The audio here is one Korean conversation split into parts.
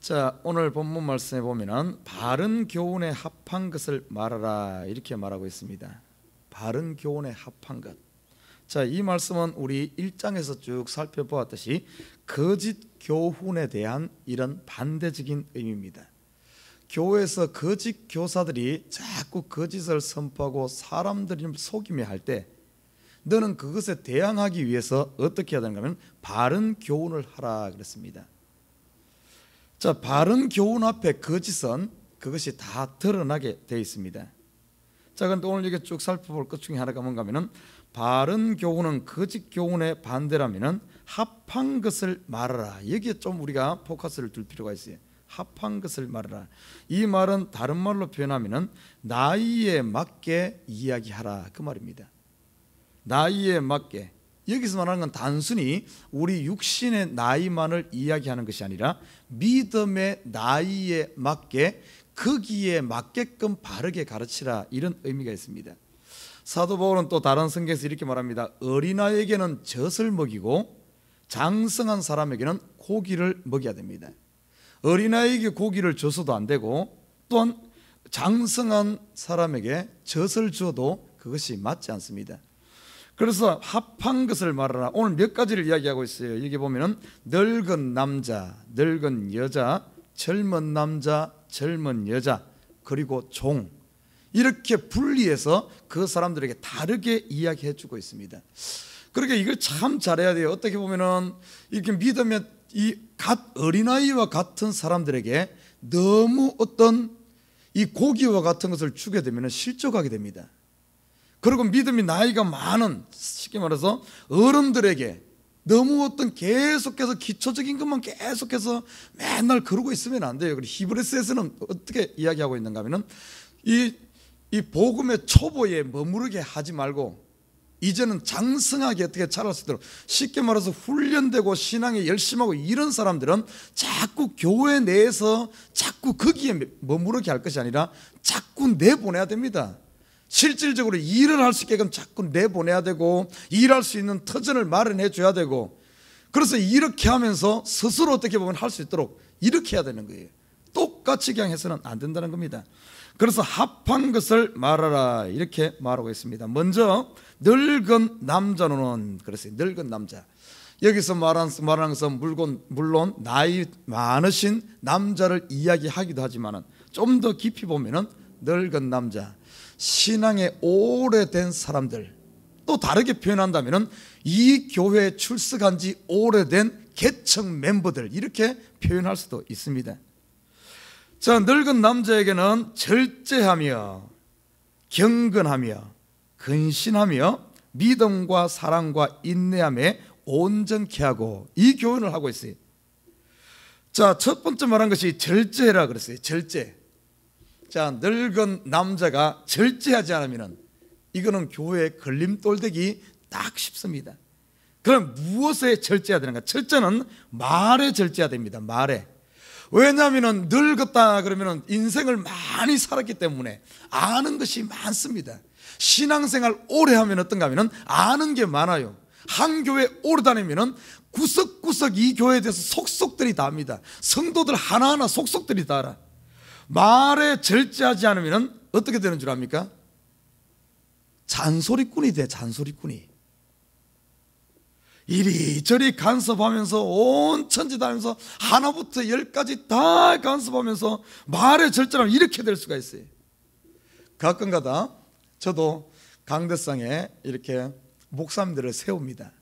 자, 오늘 본문 말씀에 보면은 바른 교훈에 합한 것을 말하라 이렇게 말하고 있습니다. 바른 교훈에 합한 것. 자, 이 말씀은 우리 1장에서 쭉 살펴보았듯이 거짓 교훈에 대한 이런 반대적인 의미입니다. 교회에서 거짓 교사들이 자꾸 거짓을 선포하고 사람들을 속이며 할 때 너는 그것에 대항하기 위해서 어떻게 해야 되는가 하면 바른 교훈을 하라 그랬습니다. 자, 바른 교훈 앞에 거짓은 그것이 다 드러나게 되어 있습니다. 자, 그런데 오늘 여기 쭉 살펴볼 것 중에 하나가 뭔가 하면은 바른 교훈은 거짓 교훈의 반대라면은 합한 것을 말하라. 여기에 좀 우리가 포커스를 둘 필요가 있어요. 합한 것을 말하라. 이 말은 다른 말로 표현하면은 나이에 맞게 이야기하라 그 말입니다. 나이에 맞게. 여기서 말하는 건 단순히 우리 육신의 나이만을 이야기하는 것이 아니라 믿음의 나이에 맞게 거기에 맞게끔 바르게 가르치라 이런 의미가 있습니다. 사도 바울은 또 다른 성경에서 이렇게 말합니다. 어린아이에게는 젖을 먹이고 장성한 사람에게는 고기를 먹여야 됩니다. 어린아이에게 고기를 줘서도 안 되고 또한 장성한 사람에게 젖을 줘도 그것이 맞지 않습니다. 그래서 합한 것을 말하라. 오늘 몇 가지를 이야기하고 있어요. 여기 보면은 늙은 남자, 늙은 여자, 젊은 남자, 젊은 여자, 그리고 종, 이렇게 분리해서 그 사람들에게 다르게 이야기해주고 있습니다. 그러니까 이걸 참 잘해야 돼요. 어떻게 보면은 이렇게 믿으면 이 어린아이와 같은 사람들에게 너무 어떤 이 고기와 같은 것을 주게 되면 실족하게 됩니다. 그리고 믿음이 나이가 많은, 쉽게 말해서 어른들에게 너무 어떤 계속해서 기초적인 것만 계속해서 맨날 그러고 있으면 안 돼요. 그리고 히브리서에서는 어떻게 이야기하고 있는가 하면은 이 복음의 초보에 머무르게 하지 말고 이제는 장성하게 어떻게 자랄 수 있도록, 쉽게 말해서 훈련되고 신앙에 열심하고 이런 사람들은 자꾸 교회 내에서 자꾸 거기에 머무르게 할 것이 아니라 자꾸 내보내야 됩니다. 실질적으로 일을 할 수 있게끔 자꾸 내보내야 되고 일할 수 있는 터전을 마련해 줘야 되고, 그래서 이렇게 하면서 스스로 어떻게 보면 할 수 있도록 이렇게 해야 되는 거예요. 똑같이 그냥 해서는 안 된다는 겁니다. 그래서 합한 것을 말하라 이렇게 말하고 있습니다. 먼저 늙은 남자로는, 그랬어요. 늙은 남자. 여기서 말하는 것은 물론 나이 많으신 남자를 이야기하기도 하지만 좀 더 깊이 보면은 늙은 남자, 신앙에 오래된 사람들, 또 다르게 표현한다면 이 교회에 출석한 지 오래된 개척 멤버들, 이렇게 표현할 수도 있습니다. 자, 늙은 남자에게는 절제하며 경건하며 근신하며 믿음과 사랑과 인내함에 온전케 하고, 이 교훈을 하고 있어요. 자, 첫 번째 말한 것이 절제라 그랬어요. 절제. 자, 늙은 남자가 절제하지 않으면 이거는 교회에 걸림돌되기 딱 쉽습니다. 그럼 무엇에 절제해야 되는가? 첫째는 말에 절제해야 됩니다. 말에. 왜냐하면 늙었다 그러면 인생을 많이 살았기 때문에 아는 것이 많습니다. 신앙생활 오래 하면 어떤가 하면 아는 게 많아요. 한 교회 오래 다니면 구석구석 이 교회에 대해서 속속들이 다 압니다. 성도들 하나하나 속속들이 다 알아. 말에 절제하지 않으면 어떻게 되는 줄 압니까? 잔소리꾼이 돼. 잔소리꾼이. 이리저리 간섭하면서 온 천지 다니면서 하나부터 열까지 다 간섭하면서 말에 절제하면 이렇게 될 수가 있어요. 가끔가다 저도 강대상에 이렇게 목사님들을 세웁니다.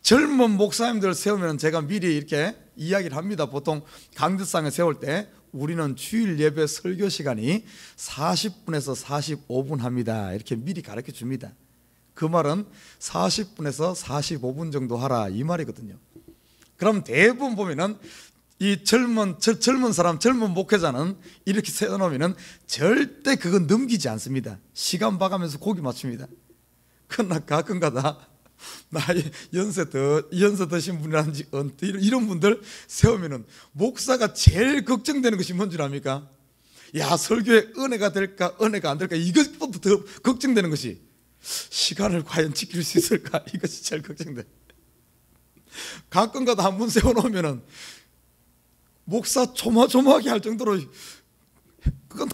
젊은 목사님들을 세우면 제가 미리 이렇게 이야기를 합니다. 보통 강대상에 세울 때 우리는 주일 예배 설교 시간이 40분에서 45분 합니다. 이렇게 미리 가르쳐 줍니다. 그 말은 40분에서 45분 정도 하라 이 말이거든요. 그럼 대부분 보면은 이 젊은 사람, 젊은 목회자는 이렇게 세워놓으면은 절대 그건 넘기지 않습니다. 시간 봐가면서 고기 맞춥니다. 그러나 가끔가다 나이 연세 드신 분이라든지 이런 분들 세우면은 목사가 제일 걱정되는 것이 뭔 줄 압니까? 야, 설교에 은혜가 될까 은혜가 안 될까, 이것부터 더 걱정되는 것이 시간을 과연 지킬 수 있을까, 이것이 제일 걱정돼. 가끔가다 한 분 세워놓으면은 목사 조마조마하게 할 정도로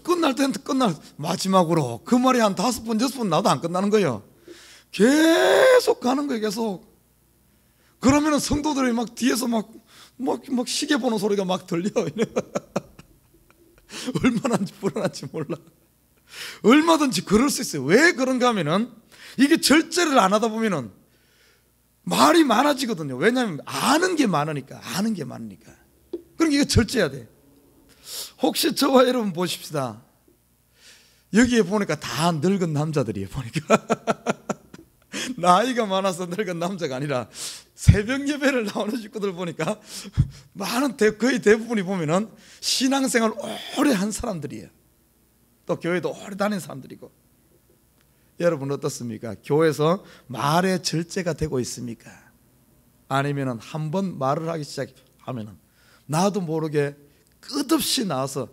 끝날 때는 끝날 마지막으로 그 말이 한 5번 6번 나도 안 끝나는 거예요. 계속 가는 거예요. 계속. 그러면은 성도들이 막 뒤에서 막 시계 보는 소리가 막 들려. 얼마나 불안한지 몰라. 얼마든지 그럴 수 있어요. 왜 그런가 하면은 이게 절제를 안 하다 보면은 말이 많아지거든요. 왜냐하면 아는 게 많으니까. 그러니까 이거 절제해야 돼. 혹시 저와 여러분 보십시다. 여기에 보니까 다 늙은 남자들이에요. 보니까 나이가 많아서 늙은 남자가 아니라 새벽 예배를 나오는 식구들 보니까 거의 대부분이 보면은 신앙생활 오래 한 사람들이에요. 또 교회도 오래 다닌 사람들이고. 여러분 어떻습니까? 교회에서 말의 절제가 되고 있습니까? 아니면은 한번 말을 하기 시작하면은 나도 모르게 끝없이 나와서,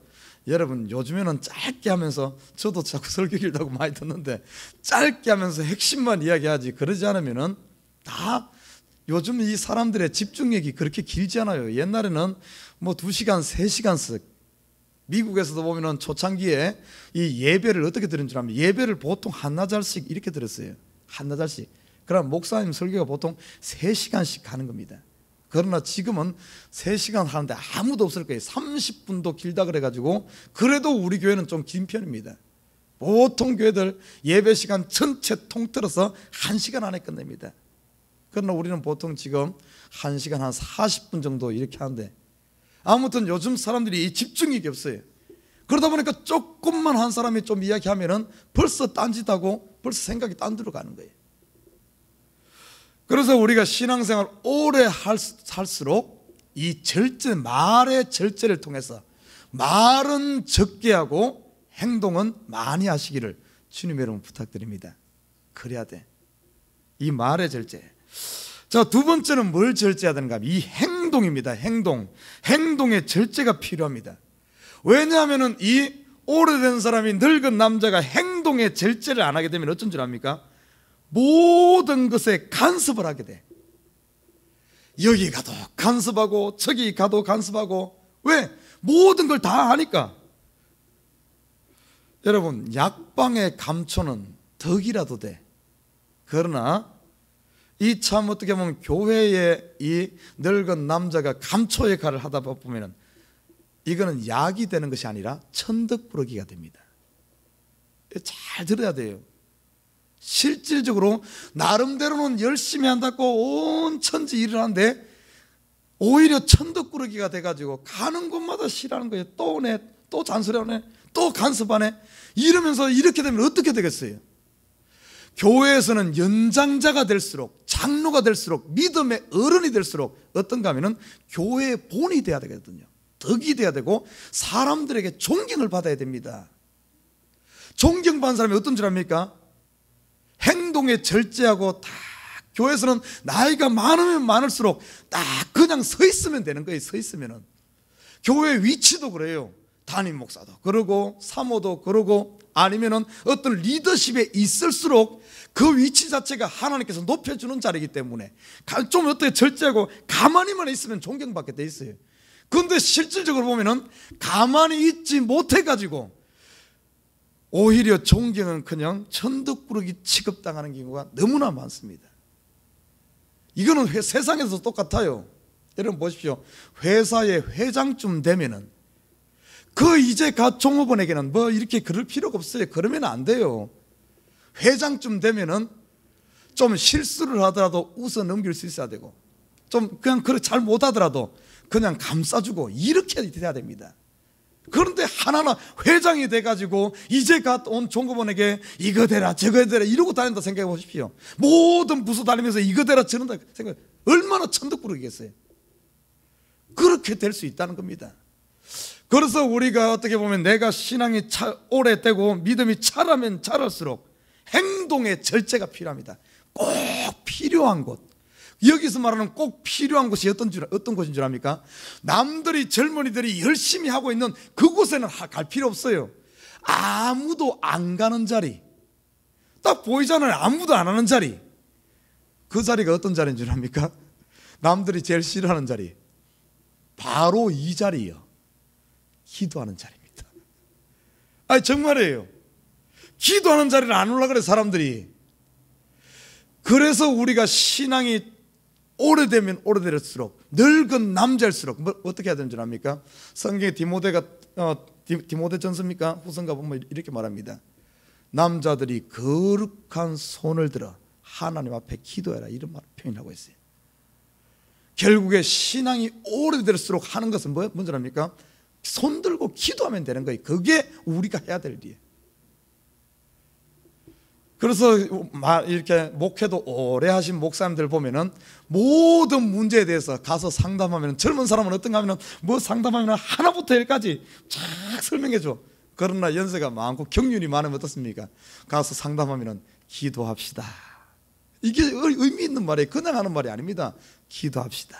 여러분 요즘에는 짧게 하면서, 저도 자꾸 설교 길다고 많이 듣는데 짧게 하면서 핵심만 이야기하지, 그러지 않으면은 다 요즘 이 사람들의 집중력이 그렇게 길지 않아요. 옛날에는 뭐 2시간 3시간씩, 미국에서도 보면은 초창기에 이 예배를 어떻게 드린 줄 아면 예배를 보통 한나절씩 이렇게 들었어요. 한나절씩. 그럼 목사님 설교가 보통 3시간씩 하는 겁니다. 그러나 지금은 3시간 하는데 아무도 없을 거예요. 30분도 길다 그래가지고, 그래도 우리 교회는 좀 긴 편입니다. 보통 교회들 예배 시간 전체 통틀어서 1시간 안에 끝냅니다. 그러나 우리는 보통 지금 1시간 한 40분 정도 이렇게 하는데, 아무튼 요즘 사람들이 이 집중력이 없어요. 그러다 보니까 조금만 한 사람이 좀 이야기하면은 벌써 딴짓하고 벌써 생각이 딴 데로 가는 거예요. 그래서 우리가 신앙생활 오래 할수록 이 절제, 말의 절제를 통해서 말은 적게 하고 행동은 많이 하시기를 주님 여러분 부탁드립니다. 그래야 돼. 이 말의 절제. 자, 두 번째는 뭘 절제해야 되는가? 이 행동입니다. 행동의 절제가 필요합니다. 왜냐하면 이 오래된 사람이, 늙은 남자가 행동의 절제를 안 하게 되면 어쩐 줄 압니까? 모든 것에 간섭을 하게 돼. 여기 가도 간섭하고 저기 가도 간섭하고. 왜? 모든 걸 다 하니까. 여러분, 약방의 감초는 덕이라도 돼. 그러나 이 참 어떻게 보면 교회의 이 늙은 남자가 감초 역할을 하다 보면 이거는 약이 되는 것이 아니라 천덕부러기가 됩니다. 잘 들어야 돼요. 실질적으로 나름대로는 열심히 한다고 온 천지 일을 하는데 오히려 천덕꾸러기가 돼가지고 가는 곳마다 싫어하는 거예요. 또 오네, 또 잔소리하네, 또 간섭하네. 이러면서 이렇게 되면 어떻게 되겠어요? 교회에서는 연장자가 될수록, 장로가 될수록, 믿음의 어른이 될수록 어떤가 하면은 교회의 본이 돼야 되거든요. 덕이 돼야 되고 사람들에게 존경을 받아야 됩니다. 존경받는 사람이 어떤 줄 압니까? 행동에 절제하고 딱 교회에서는 나이가 많으면 많을수록 딱 그냥 서 있으면 되는 거예요. 서 있으면은. 교회 위치도 그래요. 담임 목사도 그러고 사모도 그러고 아니면은 어떤 리더십에 있을수록 그 위치 자체가 하나님께서 높여주는 자리이기 때문에 좀 어떻게 절제하고 가만히만 있으면 존경받게 돼 있어요. 그런데 실질적으로 보면은 가만히 있지 못해가지고 오히려 존경은 그냥 천덕꾸러기 취급당하는 경우가 너무나 많습니다. 이거는 세상에서 똑같아요. 여러분 보십시오. 회사의 회장쯤 되면은 그 이제 갓 종업원에게는 뭐 이렇게 그럴 필요가 없어요. 그러면 안 돼요. 회장쯤 되면은 좀 실수를 하더라도 웃어 넘길 수 있어야 되고, 좀 그냥 그렇게 잘 못하더라도 그냥 감싸주고 이렇게 돼야 됩니다. 그런데 하나하나 회장이 돼가지고 이제 갓 온 종업원에게 이거 되라 저거 되라 이러고 다닌다 생각해 보십시오. 모든 부서 다니면서 이거 되라 저런다 생각, 얼마나 천덕꾸러기겠어요. 그렇게 될 수 있다는 겁니다. 그래서 우리가 어떻게 보면 내가 신앙이 오래되고 믿음이 자라면 자랄수록 행동의 절제가 필요합니다. 꼭 필요한 곳, 여기서 말하는 꼭 필요한 곳이 어떤 곳인 줄 압니까? 남들이, 젊은이들이 열심히 하고 있는 그곳에는 갈 필요 없어요. 아무도 안 가는 자리, 딱 보이잖아요. 아무도 안 하는 자리. 그 자리가 어떤 자리인 줄 압니까? 남들이 제일 싫어하는 자리, 바로 이 자리요, 기도하는 자리입니다. 아니 정말이에요. 기도하는 자리를 안 올라 그래 사람들이. 그래서 우리가 신앙이 오래되면 오래될수록, 늙은 남자일수록 어떻게 해야 되는 줄 압니까? 성경에 디모데전서입니까? 후서인가 보면 이렇게 말합니다. 남자들이 거룩한 손을 들어 하나님 앞에 기도해라, 이런 말 표현하고 있어요. 결국에 신앙이 오래될수록 하는 것은 뭔지 압니까? 손 들고 기도하면 되는 거예요. 그게 우리가 해야 될 일이에요. 그래서 이렇게 목회도 오래 하신 목사님들 보면은 모든 문제에 대해서 가서 상담하면, 젊은 사람은 어떤가 하면 뭐 상담하면 하나부터 열까지 쫙 설명해 줘. 그러나 연세가 많고 경륜이 많으면 어떻습니까? 가서 상담하면 기도합시다. 이게 의미 있는 말이에요. 그냥 하는 말이 아닙니다. 기도합시다.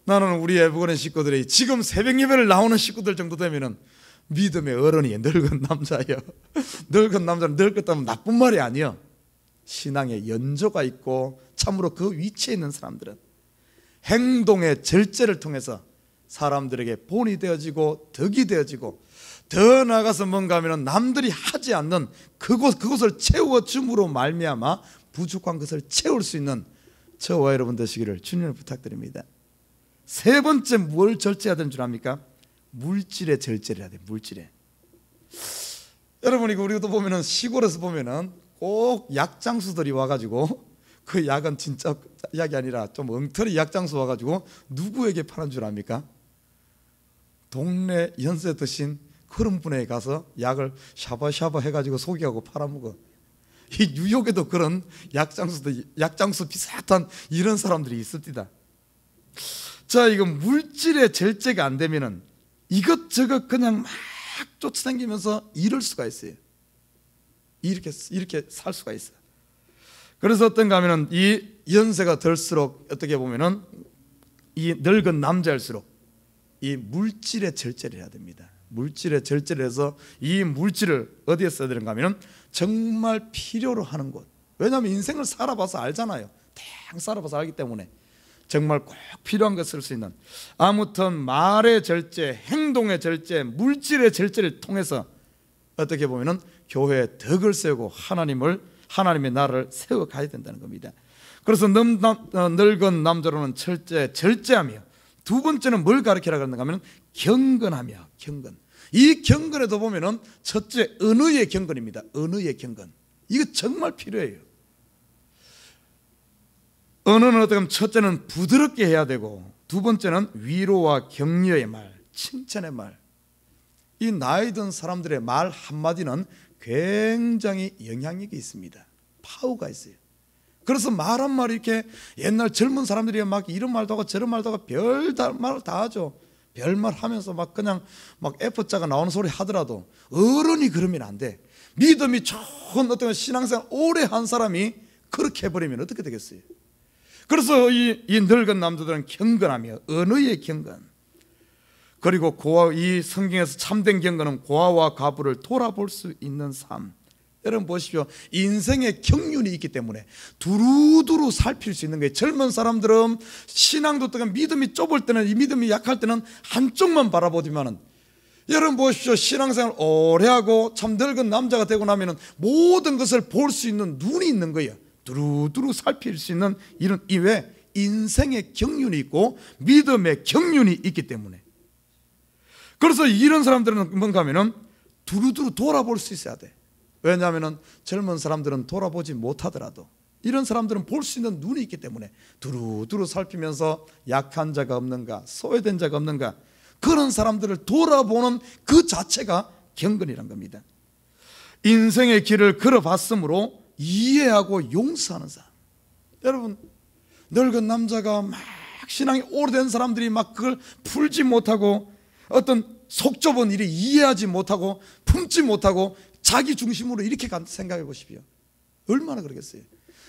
나는 우리 애부건의 식구들이 지금 새벽 예배를 나오는 식구들 정도 되면은 믿음의 어른이, 늙은 남자예요. 늙은 남자는 늙었다면 나쁜 말이 아니에요. 신앙에 연조가 있고 참으로 그 위치에 있는 사람들은 행동의 절제를 통해서 사람들에게 본이 되어지고 덕이 되어지고, 더 나아가서 뭔가 하면 남들이 하지 않는 그것을 채워줌으로 말미암아 부족한 것을 채울 수 있는 저와 여러분 되시기를 주님을 부탁드립니다. 세 번째, 뭘 절제해야 되는 줄 압니까? 물질의 절제를 해야 돼. 물질에. 여러분, 이거 우리도 보면은 시골에서 보면은 꼭 약장수들이 와가지고, 그 약은 진짜 약이 아니라 좀 엉터리 약장수 와가지고 누구에게 파는 줄 압니까? 동네 연세 드신 그런 분에게 가서 약을 샤바샤바 해가지고 속이하고 팔아먹어. 이 뉴욕에도 그런 약장수 비슷한 이런 사람들이 있습니다. 자, 이거 물질의 절제가 안 되면은 이것저것 그냥 막 쫓아다니면서 이럴 수가 있어요. 이렇게 살 수가 있어요. 그래서 어떤가 하면은 이 연세가 들수록 어떻게 보면은 이 늙은 남자일수록 이 물질의 절제를 해야 됩니다. 물질의 절제를 해서 이 물질을 어디에 써야 되는가 하면은 정말 필요로 하는 곳. 왜냐하면 인생을 살아봐서 알잖아요. 탕 살아봐서 알기 때문에 정말 꼭 필요한 것 쓸 수 있는, 아무튼 말의 절제, 행동의 절제, 물질의 절제를 통해서 어떻게 보면은 교회에 덕을 세우고 하나님의 나라를 세워가야 된다는 겁니다. 그래서 늙은 남자로는 절제하며, 두 번째는 뭘 가르치라고 하는가 하면 경건하며, 경건. 이 경건에도 보면은 첫째 언어의 경건입니다. 언어의 경건. 이거 정말 필요해요. 언어는 어떻게 하면 첫째는 부드럽게 해야 되고, 두 번째는 위로와 격려의 말, 칭찬의 말. 이 나이 든 사람들의 말 한마디는 굉장히 영향력이 있습니다. 파워가 있어요. 그래서 말 한마디, 이렇게 옛날 젊은 사람들이 막 이런 말도 하고 저런 말도 하고 별말 다 하죠. 별말 하면서 막 그냥 막 F자가 나오는 소리 하더라도 어른이 그러면 안 돼. 믿음이 좋은 어떤 신앙생활 오래 한 사람이 그렇게 해버리면 어떻게 되겠어요? 그래서 이 늙은 남자들은 경건하며, 언어의 경건, 그리고 이 성경에서 참된 경건은 고아와 과부를 돌아볼 수 있는 삶. 여러분 보십시오. 인생의 경륜이 있기 때문에 두루두루 살필 수 있는 거예요. 젊은 사람들은 신앙도 어떻게 믿음이 좁을 때는, 이 믿음이 약할 때는 한쪽만 바라보지만은, 여러분 보십시오. 신앙생활 오래 하고 참 늙은 남자가 되고 나면은 모든 것을 볼 수 있는 눈이 있는 거예요. 두루두루 살필 수 있는 이런 이외에 인생의 경륜이 있고 믿음의 경륜이 있기 때문에. 그래서 이런 사람들은 뭔가 하면은 두루두루 돌아볼 수 있어야 돼. 왜냐하면 젊은 사람들은 돌아보지 못하더라도 이런 사람들은 볼 수 있는 눈이 있기 때문에 두루두루 살피면서 약한 자가 없는가, 소외된 자가 없는가, 그런 사람들을 돌아보는 그 자체가 경건이란 겁니다. 인생의 길을 걸어봤으므로 이해하고 용서하는 사람. 여러분, 늙은 남자가 막 신앙이 오래된 사람들이 막 그걸 풀지 못하고, 어떤 속 좁은 일이 이해하지 못하고 품지 못하고 자기 중심으로 이렇게 생각해 보십시오. 얼마나 그러겠어요?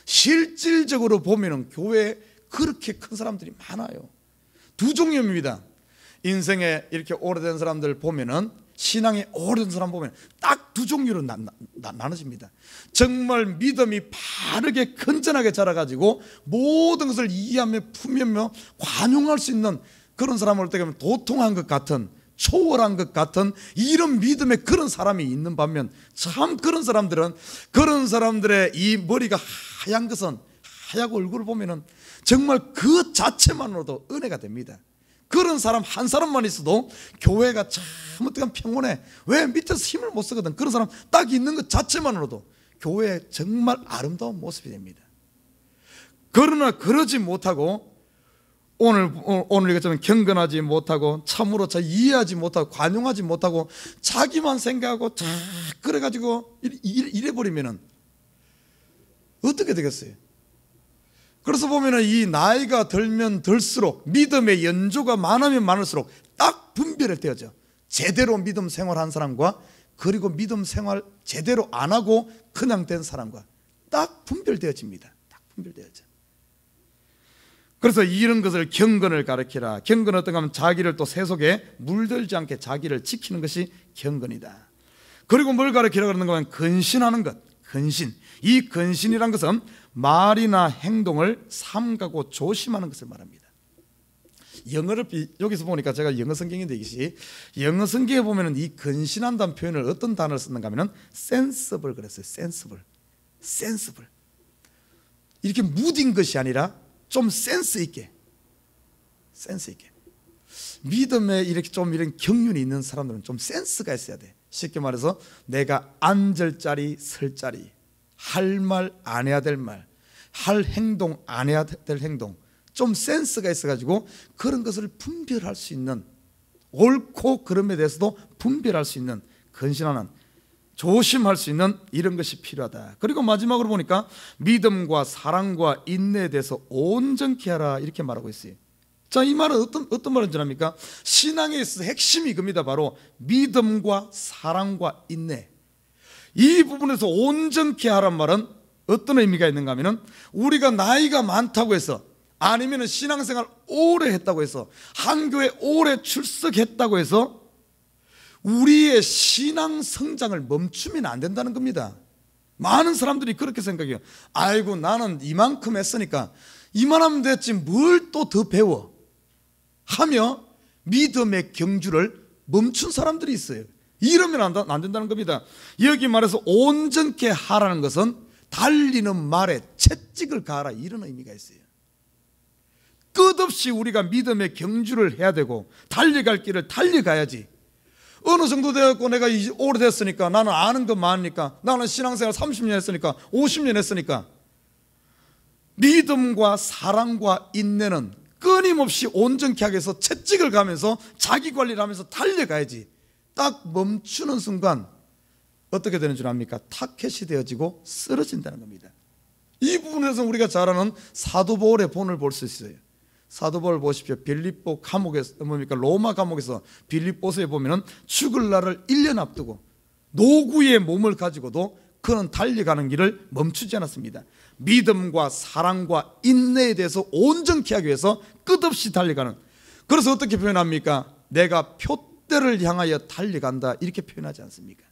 실질적으로 보면은 교회에 그렇게 큰 사람들이 많아요. 두 종류입니다. 인생에 이렇게 오래된 사람들 보면은, 신앙이 오래된 사람 보면 딱 두 종류로 나눠집니다. 정말 믿음이 바르게 건전하게 자라가지고 모든 것을 이해하며 품으며 관용할 수 있는 그런 사람을 어떻게 보면 도통한 것 같은, 초월한 것 같은 이런 믿음의 그런 사람이 있는 반면, 참 그런 사람들의 이 머리가 하얀 것은, 하얗고 얼굴을 보면은 정말 그 자체만으로도 은혜가 됩니다. 그런 사람 한 사람만 있어도 교회가 참 어떡하면 평온해. 왜? 밑에서 힘을 못 쓰거든. 그런 사람 딱 있는 것 자체만으로도 교회에 정말 아름다운 모습이 됩니다. 그러나 그러지 못하고 오늘 이것처럼 경건하지 못하고 참으로 이해하지 못하고 관용하지 못하고 자기만 생각하고 다 그래가지고 이래버리면은 어떻게 되겠어요? 그래서 보면은 이 나이가 들면 들수록 믿음의 연조가 많으면 많을수록 딱 분별이 되어져. 제대로 믿음 생활한 사람과 그리고 믿음 생활 제대로 안 하고 그냥 된 사람과 딱 분별되어집니다. 딱 분별되어져. 그래서 이런 것을 경건을 가르치라. 경건은 어떤가 하면 자기를 또 세속에 물들지 않게 자기를 지키는 것이 경건이다. 그리고 뭘 가르치라 그러는가 하면 근신하는 것. 근신. 이 근신이란 것은 말이나 행동을 삼가고 조심하는 것을 말합니다. 영어를 여기서 보니까 제가 영어 성경인데 이것이 영어 성경에 보면은 이 근신한다는 표현을 어떤 단어를 쓰는가 하면은 sensible 그랬어요. sensible. 이렇게 무딘 것이 아니라 좀 센스 있게. 믿음에 이렇게 좀 이런 경륜이 있는 사람들은 좀 센스가 있어야 돼. 쉽게 말해서 내가 앉을 자리, 설 자리, 할 말, 안 해야 될 말, 할 행동, 안 해야 될 행동, 좀 센스가 있어가지고 그런 것을 분별할 수 있는, 옳고 그름에 대해서도 분별할 수 있는, 근신하는, 조심할 수 있는 이런 것이 필요하다. 그리고 마지막으로 보니까 믿음과 사랑과 인내에 대해서 온전케 하라 이렇게 말하고 있어요. 자, 이 말은 어떤 말인지 압니까? 신앙에 있어서 핵심이 이겁니다. 바로 믿음과 사랑과 인내. 이 부분에서 온전케 하란 말은 어떤 의미가 있는가 하면은 우리가 나이가 많다고 해서, 아니면 신앙생활 오래 했다고 해서, 한교회 오래 출석했다고 해서 우리의 신앙 성장을 멈추면 안 된다는 겁니다. 많은 사람들이 그렇게 생각해요. 아이고 나는 이만큼 했으니까 이만하면 됐지 뭘 또 더 배워 하며 믿음의 경주를 멈춘 사람들이 있어요. 이러면 안 된다는 겁니다. 여기 말해서 온전케 하라는 것은 달리는 말에 채찍을 가하라 이런 의미가 있어요. 끝없이 우리가 믿음의 경주를 해야 되고 달려갈 길을 달려가야지. 어느 정도 되었고 내가 오래됐으니까, 나는 아는 것 많으니까, 나는 신앙생활 30년 했으니까, 50년 했으니까, 믿음과 사랑과 인내는 끊임없이 온전케 하기 위해서 채찍을 가면서 자기 관리를 하면서 달려가야지. 딱 멈추는 순간 어떻게 되는 줄 압니까? 타켓이 되어지고 쓰러진다는 겁니다. 이 부분에서 우리가 잘 아는 사도 바울의 본을 볼 수 있어요. 사도 바울 보십시오. 빌립보 감옥에서, 로마 감옥에서 빌립보서에 보면은 죽을 날을 1년 앞두고 노구의 몸을 가지고도 그는 달려가는 길을 멈추지 않았습니다. 믿음과 사랑과 인내에 대해서 온전케 하기 위해서 끝없이 달려가는. 그래서 어떻게 표현합니까? 내가 표대를 향하여 달려간다 이렇게 표현하지 않습니까?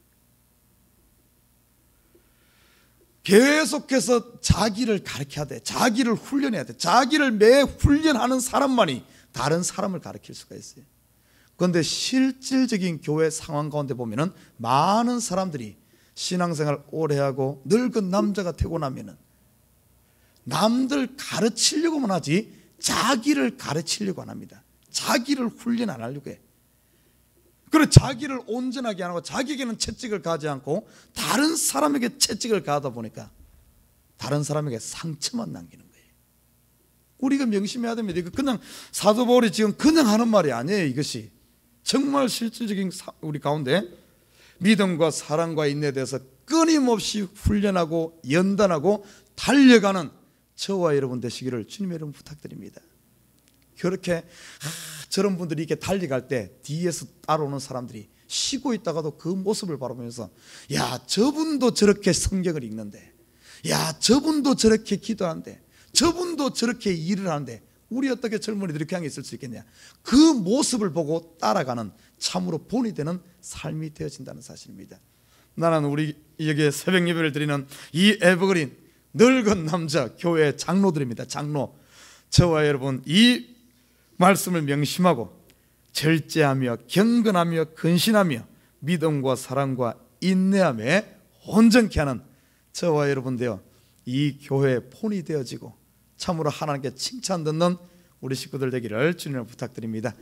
계속해서 자기를 가르쳐야 돼. 자기를 훈련해야 돼. 자기를 매 훈련하는 사람만이 다른 사람을 가르칠 수가 있어요. 그런데 실질적인 교회 상황 가운데 보면은 많은 사람들이 신앙생활 오래 하고 늙은 남자가 되고 나면은 남들 가르치려고만 하지 자기를 가르치려고 안 합니다. 자기를 훈련 안 하려고 해. 그리고 자기를 온전하게 안 하고 자기에게는 채찍을 가지 않고 다른 사람에게 채찍을 가하다 보니까 다른 사람에게 상처만 남기는 거예요. 우리가 명심해야 됩니다. 이거 그냥 사도 바울이 지금 그냥 하는 말이 아니에요. 이것이 정말 실질적인 우리 가운데 믿음과 사랑과 인내에 대해서 끊임없이 훈련하고 연단하고 달려가는 저와 여러분 되시기를 주님의 이름으로 부탁드립니다. 그렇게 저런 분들이 이렇게 달려갈 때 뒤에서 따라오는 사람들이 쉬고 있다가도 그 모습을 바라보면서, 야, 저분도 저렇게 성경을 읽는데, 야, 저분도 저렇게 기도하는데, 저분도 저렇게 일을 하는데 우리 어떻게 젊은이들이 이렇게 향해 있을 수 있겠냐. 그 모습을 보고 따라가는 참으로 본이 되는 삶이 되어진다는 사실입니다. 나는 우리 여기에 새벽 예배를 드리는 이 에버그린 늙은 남자 교회 장로들입니다. 장로, 저와 여러분 이 말씀을 명심하고 절제하며 경건하며 근신하며 믿음과 사랑과 인내함에 온전케 하는 저와 여러분 되어 이 교회의 본이 되어지고 참으로 하나님께 칭찬 듣는 우리 식구들 되기를 주님을 부탁드립니다.